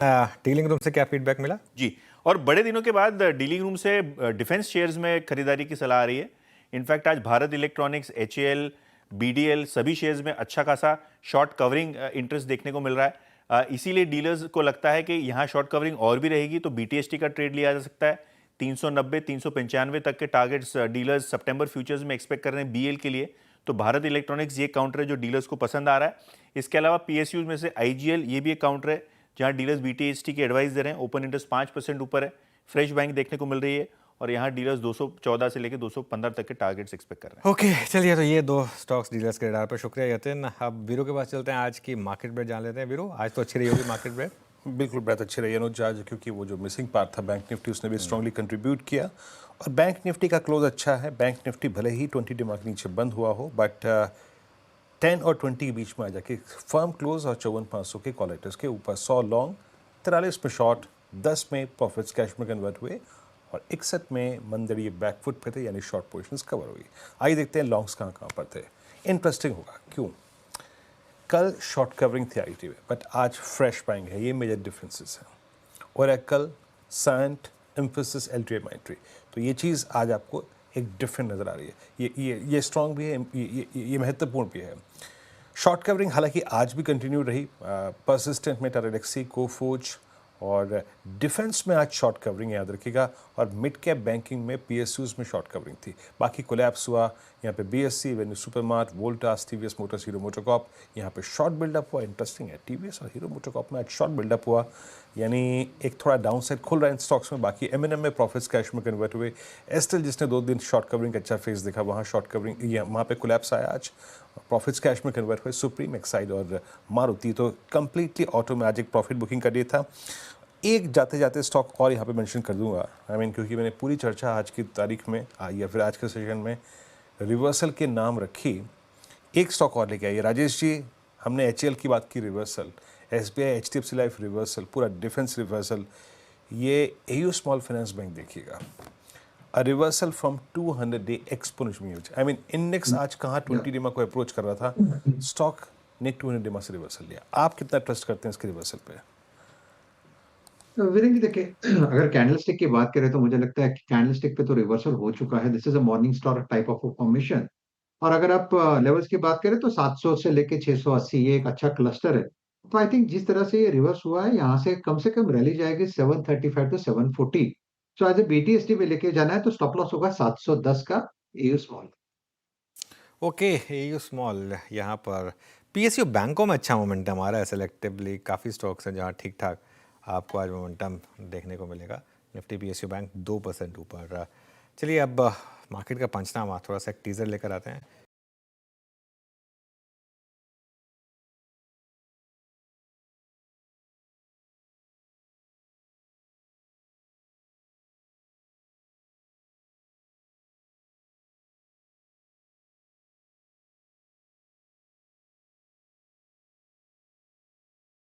Dealing room से क्या feedback मिला? जी, और बड़े दिनों के बाद डीलिंग रूम से डिफेंस शेयर्स में खरीदारी की सलाह आ रही है। इनफैक्ट आज भारत इलेक्ट्रॉनिक्स, एचएएल, बीडीएल सभी शेयर्स में अच्छा खासा शॉर्ट कवरिंग इंटरेस्ट देखने को मिल रहा है। इसीलिए डीलर्स को लगता है कि यहाँ शॉर्ट कवरिंग और भी रहेगी तो बीटीएसटी का ट्रेड लिया जा सकता है। 390 395 तक के टारगेट्स डीलर्स सितंबर फ्यूचर्स में एक्सपेक्ट कर रहे हैं बीएल के लिए। तो भारत इलेक्ट्रॉनिक्स ये काउंटर है जो डीलर्स को पसंद आ रहा है। इसके अलावा पीएसयूज में से आईजीएल ये भी एक काउंटर है जहां डीलर्स बीटीएसटी की एडवाइस दे रहे हैं। ओपन इंटरेस्ट 5% ऊपर है। फ्रेश बैंक देखने को मिल रही है और यहाँ डीलर्स 214 से लेकर 215 तक के टारगेट्स एक्सपेक्ट कर रहे हैं। ओके, चलिए, तो ये दो स्टॉक्स डीलर्स के रडार पर। शुक्रिया यतिन। अब वीरू के पास चलते हैं, आज की मार्केट ब्रेड जान लेते हैं। वीरू, आज तो अच्छी रही होगी मार्केट ब्रेड? बिल्कुल बहुत अच्छी रही अनुज आज, क्योंकि वो जो मिसिंग पार्ट था बैंक निफ्टी उसने भी स्ट्रांगली कंट्रीब्यूट किया और बैंक निफ्टी का क्लोज अच्छा है। बैंक निफ्टी भले ही 20 डे मार्क नीचे बंद हुआ हो बट 10 और 20 के बीच में आ जाके फर्म क्लोज और 54,500 के कॉलेटर्स के ऊपर 100 लॉन्ग, 43 में शॉर्ट, 10 में प्रॉफिट्स कैश में कन्वर्ट हुए और 61 में मंदड़ी बैकफुट पे थे, यानी शॉर्ट पोजीशंस कवर हुई। आइए देखते हैं लॉन्ग्स कहाँ कहाँ पर थे। इंटरेस्टिंग होगा क्यों। कल शॉर्ट कवरिंग थी आईटी में बट आज फ्रेश बाइंग है, ये मेजर डिफरेंसेस हैं। और कल सैंट, एम्फेसिस, एल्ट्रीमाइट्री, तो ये चीज़ आज आपको एक डिफरेंट नज़र आ रही है। ये स्ट्रॉन्ग भी है, ये महत्वपूर्ण भी है। शॉर्ट कवरिंग हालांकि आज भी कंटिन्यू रही। परसिस्टेंट में टाटा कोफोज और डिफेंस में आज शॉर्ट कवरिंग याद रखिएगा। और मिड कैप बैंकिंग में पीएसयूज में शॉर्ट कवरिंग थी। बाकी कोलैप्स हुआ यहाँ पे BSc, venue supermart, Voltas, TVS Motors, hero MotoCorp, यहाँ पे शॉर्ट बिल्डअप हुआ। इंटरेस्टिंग है, टीवीएस और हीरो मोटोकॉप में आज शॉर्ट बिल्डअप हुआ, यानी एक थोड़ा डाउन साइड खुल रहा है इन स्टॉक्स में। बाकी एमएनएम में प्रॉफिट्स कैश में कन्वर्ट हुए। एस्टेल जिसने 2 दिन शॉर्ट कवरिंग अच्छा फेस दिखा, वहाँ शॉर्ट कवरिंग वहाँ पे कोलैप्स आया आज, प्रॉफिट्स कैश में कन्वर्ट हुए। सुप्रीम, एक्साइड और मारुति तो कंप्लीटली ऑटो में आज एक प्रॉफिट बुकिंग कर दिया था। एक जाते जाते स्टॉक और यहाँ पे मेंशन कर दूंगा, क्योंकि मैंने पूरी चर्चा आज की तारीख में या फिर आज के सेशन में रिवर्सल के नाम रखी। एक स्टॉक और लेके आइए राजेश जी। हमने एचएएल की बात की, reversal, SBI, HDFC life reversal, पूरा डिफेंस रिवर्सल। ये एयू स्मॉल फाइनेंस बैंक देखिएगा, अ reversal from 200 day exponential. Index आज कहाँ 20 डेमा को अप्रोच कर रहा था, स्टॉक ने 200 डेमा से रिवर्सल लिया। आप कितना ट्रस्ट करते हैं इसके रिवर्सल पे? वीरेंद्र जी, देखिए, अगर कैंडलस्टिक की बात करें तो मुझे लगता है कि कैंडलस्टिक पे तो रिवर्सल हो चुका है। This is a morning star type of formation. और अगर आप लेवल्स की बात करें तो 700 से लेके 680 ये एक अच्छा क्लस्टर है। तो आई थिंक जिस तरह से ये रिवर्स हुआ है, यहाँ से कम रैली जाएगी 735 to 740। So as a BTST पे लेके जाना है तो स्टॉप लॉस होगा 710 का AU small. Okay, AU small. यहाँ पर पीएसयू बैंकों में अच्छा मोमेंटम आ रहा है सेलेक्टिवली। काफ़ी स्टॉक्स हैं जहाँ ठीक ठाक आपको आज मोमेंटम देखने को मिलेगा। निफ्टी पीएसयू बैंक 2% ऊपर। चलिए, अब मार्केट का पंचनामा, थोड़ा सा एक टीजर लेकर आते हैं।